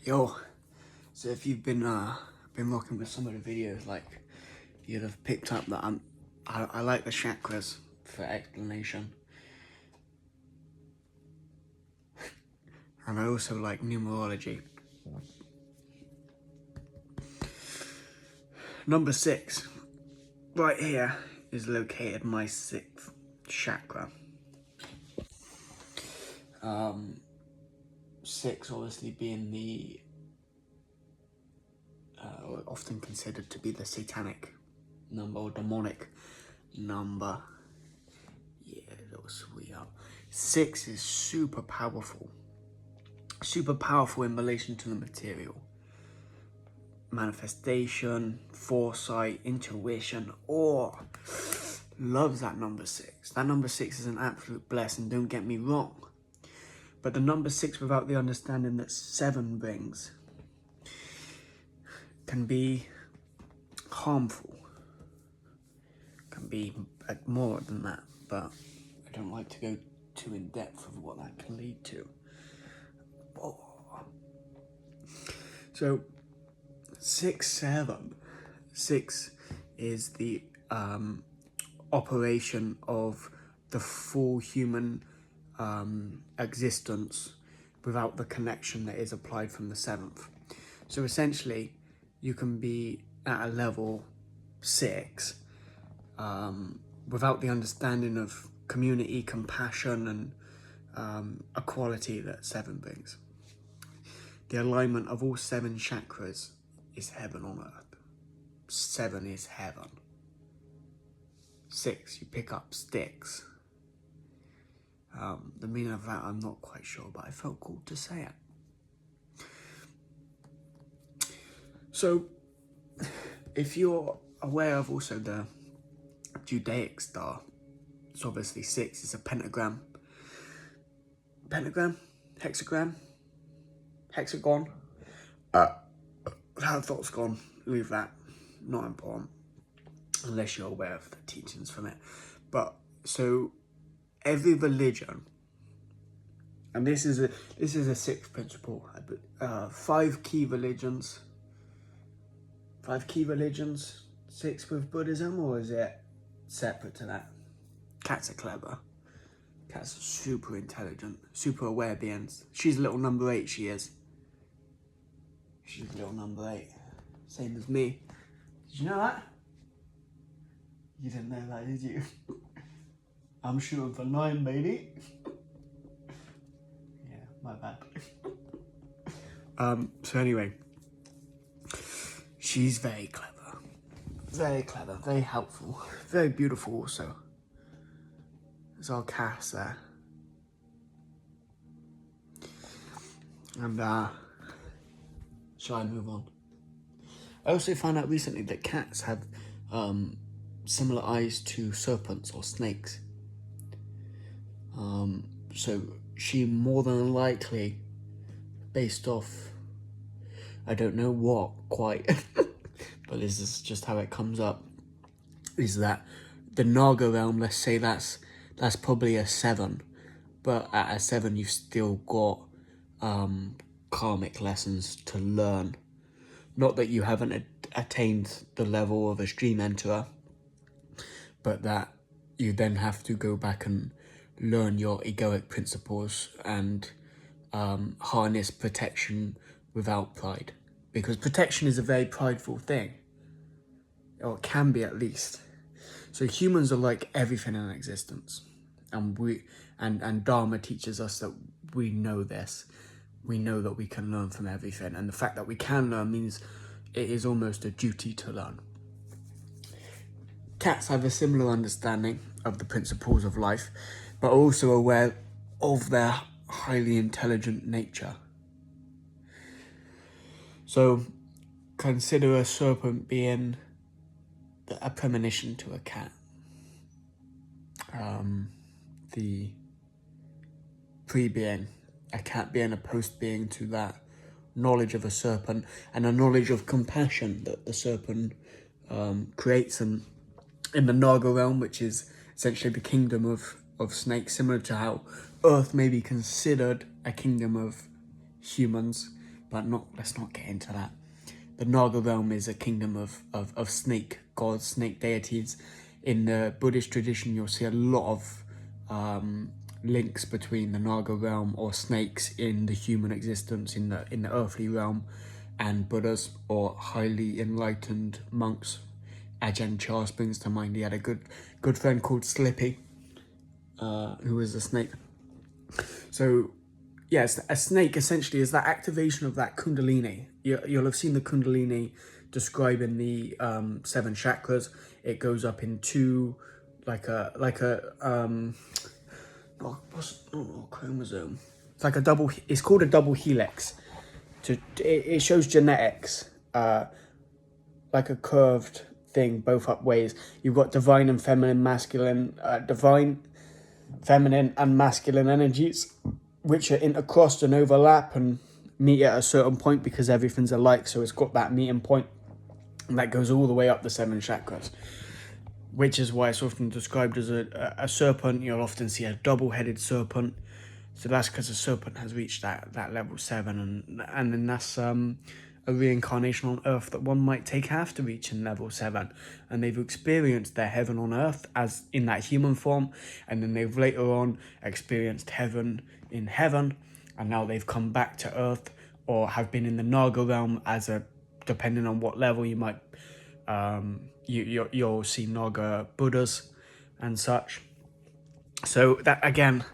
Yo, so if you've been rocking with some of the videos, like you'd have picked up that I like the chakras for explanation, and I also like numerology. Number 6, right here, is located my 6th chakra. 6 obviously being the often considered to be the satanic number or demonic number. Yeah, little sweet up. 6 is super powerful in relation to the material. Manifestation, foresight, intuition, loves that number 6. That number 6 is an absolute blessing, don't get me wrong. But the number 6, without the understanding that 7 brings, can be harmful. Can be more than that, but I don't like to go too in depth of what that can lead to. So 6 is the operation of the full human existence without the connection that is applied from the 7th. So essentially, you can be at a level 6 without the understanding of community, compassion, and equality that 7 brings. The alignment of all 7 chakras is heaven on earth. 7 is heaven. 6, you pick up sticks. The meaning of that I'm not quite sure, but I felt called to say it. So, if you're aware of also the Judaic star, it's obviously 6, it's a pentagram. Hexagon. That thought's gone. Leave that. Not important. Unless you're aware of the teachings from it. But, so, every religion, and this is a 6th principle, 5 key religions. 5 key religions, 6 with Buddhism, or is it separate to that? Cats are clever. Cats are super intelligent, super aware beings. She's a little number 8, she is. She's a little number 8. Same as me. Did you know that? You didn't know that, did you? I'm shooting for 9, baby. Yeah, my bad. So anyway, she's very clever, very helpful, very beautiful also. There's our Cass there. And shall I move on? I also found out recently that cats have similar eyes to serpents or snakes. So she more than likely, based off, I don't know what quite, but this is just how it comes up, is that the Naga realm, let's say that's probably a 7, but at a 7 you've still got karmic lessons to learn. Not that you haven't attained the level of a stream enterer, but that you then have to go back and learn your egoic principles and harness protection without pride. Because protection is a very prideful thing. Or it can be, at least. So humans are like everything in existence. And Dharma teaches us that we know this. We know that we can learn from everything. And the fact that we can learn means it is almost a duty to learn. Cats have a similar understanding of the principles of life, but also aware of their highly intelligent nature. So, consider a serpent being a premonition to a cat. The pre-being, a cat being a post-being to that knowledge of a serpent and a knowledge of compassion that the serpent creates in the Naga realm, which is essentially the kingdom of snakes, similar to how Earth may be considered a kingdom of humans, but let's not get into that. The Naga realm is a kingdom of snake gods, snake deities. In the Buddhist tradition, you'll see a lot of links between the Naga realm or snakes in the human existence, in the earthly realm, and Buddhas or highly enlightened monks. Ajahn Chah springs to mind. He had a good friend called Slippy, who was a snake. So yes, a snake essentially is that activation of that kundalini. You'll have seen the kundalini described in the 7 chakras. It goes up in two, like a chromosome. It's like a double. It's called a double helix. It shows genetics, like a curved thing, both up ways. You've got divine and feminine, masculine, divine, feminine, and masculine energies, which are intercrossed and overlap and meet at a certain point because everything's alike. So it's got that meeting point, and that goes all the way up the 7 chakras, which is why it's often described as a serpent. You'll often see a double-headed serpent. So that's because the serpent has reached that level 7, and then that's a reincarnation on Earth that one might take after reaching level 7, and they've experienced their heaven on Earth as in that human form, and then they've later on experienced heaven in heaven, and now they've come back to Earth or have been in the Naga realm as depending on what level you might you'll see Naga Buddhas and such. So that, again,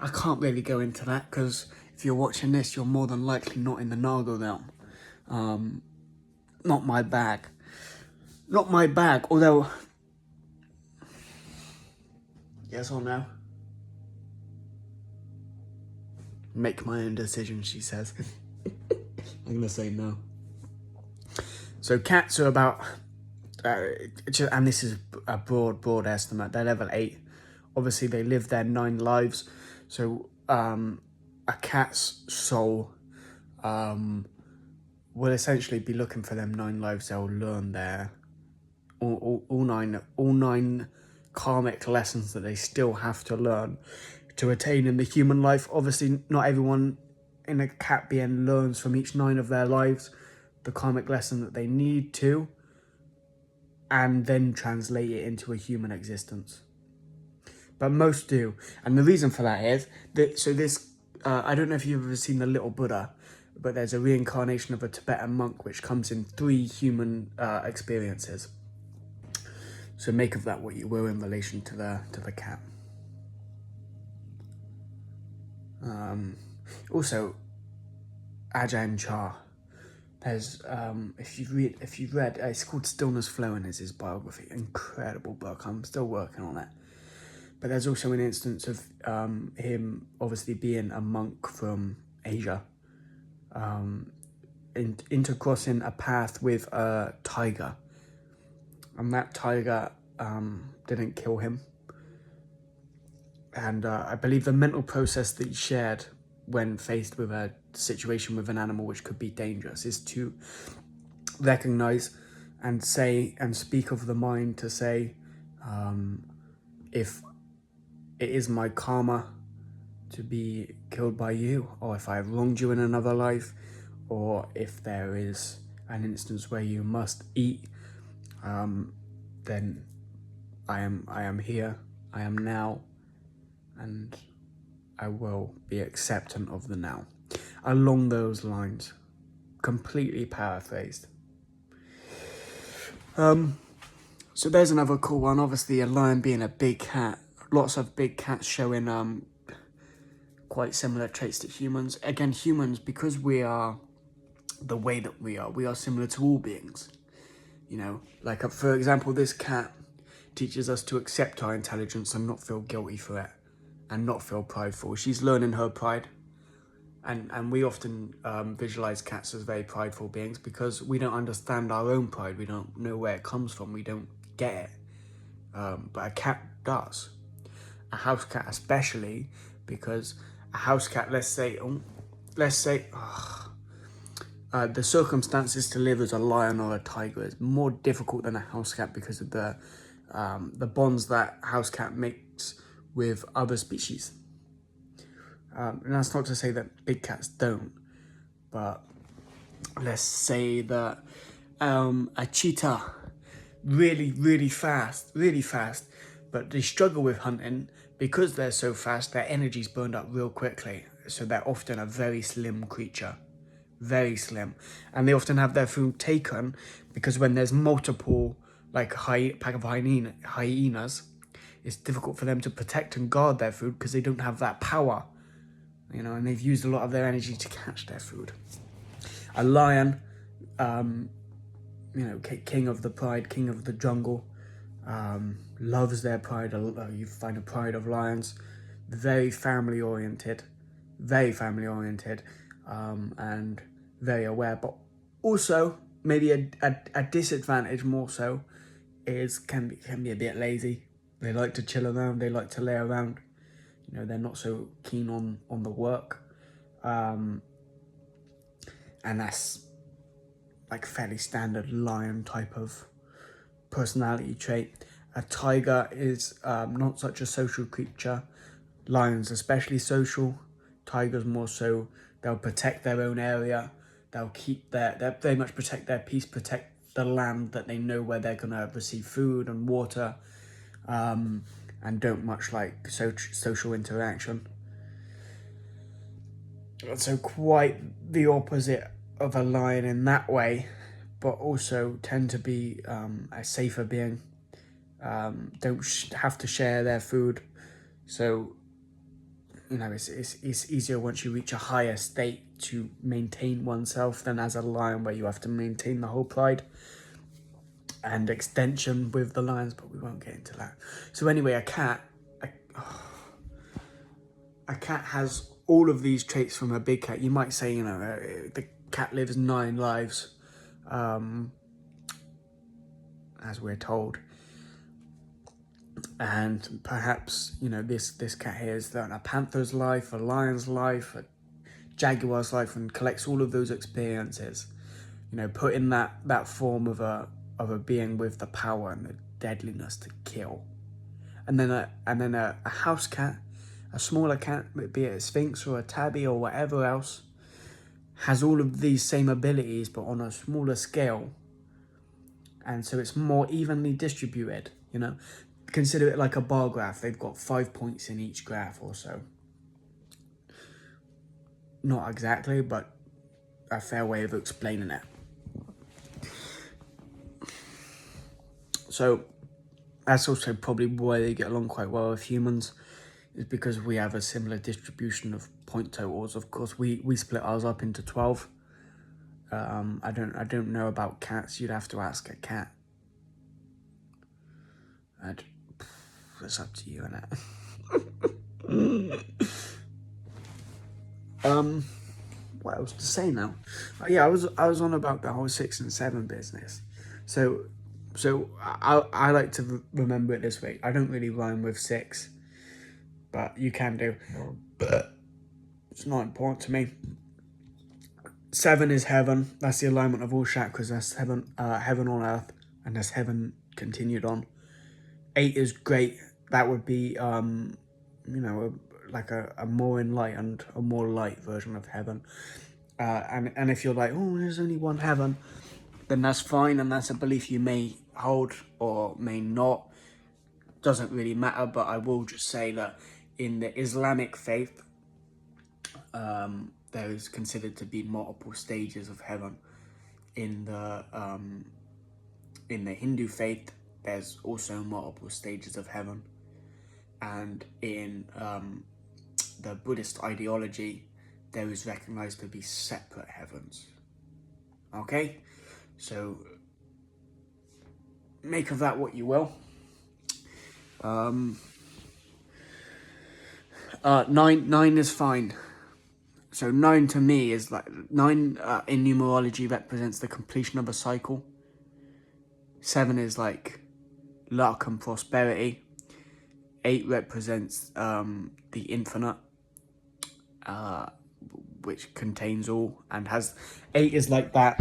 I can't really go into that because if you're watching this, you're more than likely not in the Naga realm. Not my bag. Not my bag, although... Yes or no? Make my own decision, she says. I'm going to say no. So cats are about... and this is a broad estimate. They're level 8. Obviously, they live their 9 lives. So a cat's soul will essentially be looking for them 9 lives. They'll learn their all nine karmic lessons that they still have to learn to attain in the human life. Obviously, not everyone in a cat being learns from each 9 of their lives the karmic lesson that they need to, and then translate it into a human existence. But most do, and the reason for that is that I don't know if you've ever seen The Little Buddha, but there's a reincarnation of a Tibetan monk which comes in 3 human experiences. So make of that what you will in relation to the cat. Also, Ajahn Chah. There's if you've read, it's called Stillness Flowing, is his biography. Incredible book. I'm still working on it. But there's also an instance of him obviously being a monk from Asia, intercrossing a path with a tiger, and that tiger didn't kill him. And I believe the mental process that he shared when faced with a situation with an animal which could be dangerous is to recognize and say and speak of the mind to say, if it is my karma to be killed by you, or if I have wronged you in another life, or if there is an instance where you must eat, then I am here, I am now, and I will be acceptant of the now. Along those lines, completely paraphrased. So there's another cool one. Obviously, a lion being a big cat. Lots of big cats showing quite similar traits to humans. Again, humans, because we are the way that we are similar to all beings. You know, like for example, this cat teaches us to accept our intelligence and not feel guilty for it, and not feel prideful. She's learning her pride. And we often visualize cats as very prideful beings because we don't understand our own pride. We don't know where it comes from. We don't get it. But a cat does. A house cat especially, because a house cat, let's say the circumstances to live as a lion or a tiger is more difficult than a house cat because of the bonds that house cat makes with other species. And that's not to say that big cats don't, but let's say that a cheetah, really fast, but they struggle with hunting because they're so fast. Their energy's burned up real quickly, so they're often a very slim creature, very slim, and they often have their food taken because when there's multiple like pack of hyenas, it's difficult for them to protect and guard their food because they don't have that power, you know, and they've used a lot of their energy to catch their food. A lion, you know, king of the pride, king of the jungle, loves their pride. You find a pride of lions, very family oriented, and very aware. But also maybe a disadvantage more so is can be a bit lazy. They like to chill around. They like to lay around. You know, they're not so keen on the work, and that's like fairly standard lion type of personality trait. A tiger is not such a social creature. Lions especially social. Tigers more so. They'll protect their own area. They'll they very much protect their peace, protect the land that they know where they're gonna receive food and water, and don't much like social interaction. So quite the opposite of a lion in that way, but also tend to be a safer being. Don't have to share their food, so you know it's easier once you reach a higher state to maintain oneself than as a lion where you have to maintain the whole pride and extension with the lions, but we won't get into that. So anyway, a cat has all of these traits from a big cat. You might say, you know, the cat lives 9 lives, as we're told. And perhaps, you know, this cat here is a panther's life, a lion's life, a jaguar's life, and collects all of those experiences. You know, put in that form of a being with the power and the deadliness to kill. And then a house cat, a smaller cat, be it a sphinx or a tabby or whatever else, has all of these same abilities but on a smaller scale, and so it's more evenly distributed. You know, consider it like a bar graph. They've got 5 points in each graph or so. Not exactly, but a fair way of explaining it. So that's also probably why they get along quite well with humans, is because we have a similar distribution of point totals. Of course, we split ours up into 12. I don't know about cats. You'd have to ask a cat. It's up to you, innit? What else to say now? Yeah, I was on about the whole 6 and 7 business. So I like to remember it this way. I don't really rhyme with 6, but you can do. But it's not important to me. 7 is heaven. That's the alignment of all chakras. That's heaven on earth, and that's heaven continued on. 8 is great. That would be, you know, like a more enlightened, a more light version of heaven. And if you're like, oh, there's only one heaven, then that's fine, and that's a belief you may hold or may not. Doesn't really matter, but I will just say that in the Islamic faith, there is considered to be multiple stages of heaven. In the Hindu faith, there's also multiple stages of heaven, and in the Buddhist ideology, there is recognized to be separate heavens. Okay, so make of that what you will. 9 is fine. So 9 to me is like 9 in numerology represents the completion of a cycle. 7 is like luck and prosperity. 8 represents the infinite, which contains all, and has 8 is like that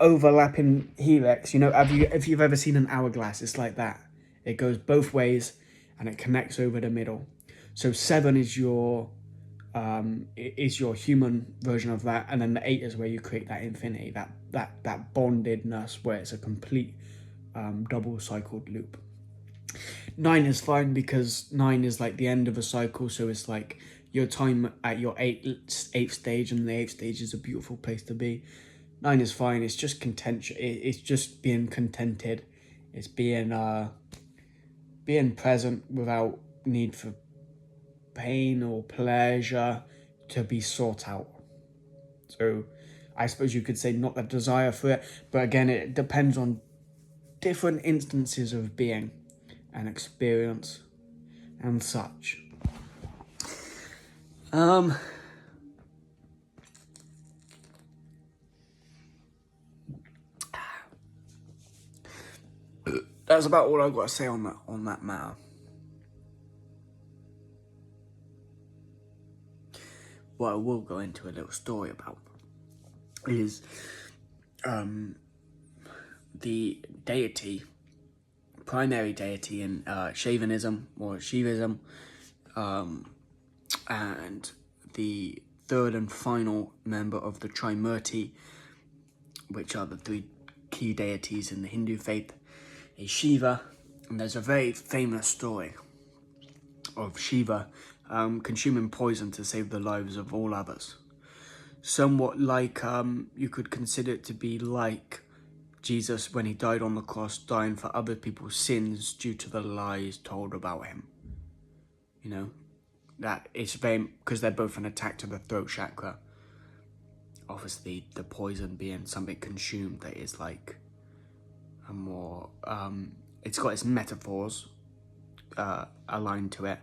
overlapping helix. You know, if you've ever seen an hourglass, it's like that. It goes both ways and it connects over the middle. So 7 is your is your human version of that, and then the 8 is where you create that infinity, that bondedness, where it's a complete double cycled loop. 9 is fine because 9 is like the end of a cycle, so it's like your time at your eighth stage, and the 8th stage is a beautiful place to be. 9 is fine. It's just contention. It's just being contented. It's being present without need for pain or pleasure to be sought out. So I suppose you could say not the desire for it, but again, it depends on different instances of being and experience and such. That's about all I've got to say on that matter. What I will go into a little story about is the deity, primary deity in Shaivism or Shivism, and the third and final member of the Trimurti, which are the 3 key deities in the Hindu faith, is Shiva. And there's a very famous story of Shiva consuming poison to save the lives of all others. Somewhat like, you could consider it to be like Jesus when he died on the cross, dying for other people's sins due to the lies told about him. You know, that it's very, because they're both an attack to the throat chakra. Obviously, the poison being something consumed that is like a more, it's got its metaphors aligned to it,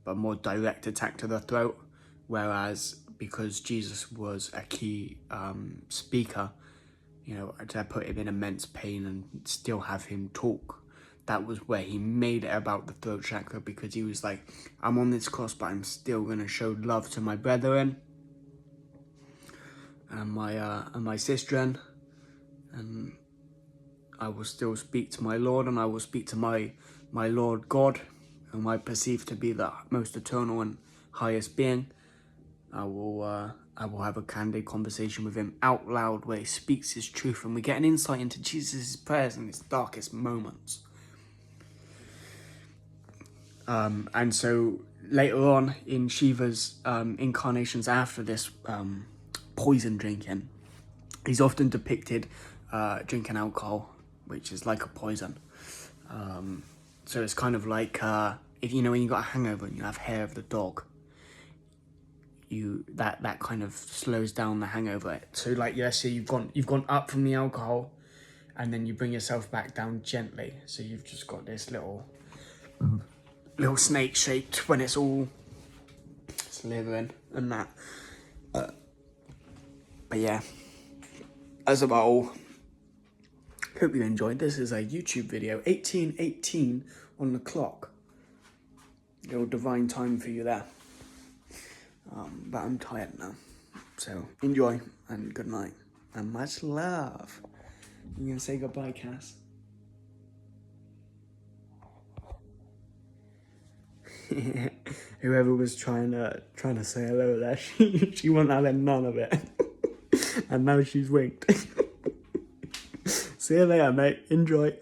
but more direct attack to the throat. Whereas because Jesus was a key speaker, you know, to put him in immense pain and still have him talk, that was where he made it about the throat chakra, because he was like, I'm on this cross, but I'm still going to show love to my brethren and my sistren, and I will still speak to my Lord, and I will speak to my Lord God, whom I perceive to be the most eternal and highest being. I will have a candid conversation with him out loud, where he speaks his truth, and we get an insight into Jesus' prayers in its darkest moments. And so later on in Shiva's incarnations after this poison drinking, he's often depicted drinking alcohol, which is like a poison. So it's kind of like, if you know, when you got a hangover and you have hair of the dog, that kind of slows down the hangover. So like, yeah, so you've gone up from the alcohol, and then you bring yourself back down gently. So you've just got this little snake shaped when it's all slithering and that. But yeah, that's about all. Hope you enjoyed. This is a YouTube video, 18:18 on the clock. Little divine time for you there. But I'm tired now. So enjoy and good night and much love. You gonna say goodbye, Cass? Whoever was trying to say hello there, she wasn't having none of it. And now she's winked. See you later, mate. Enjoy.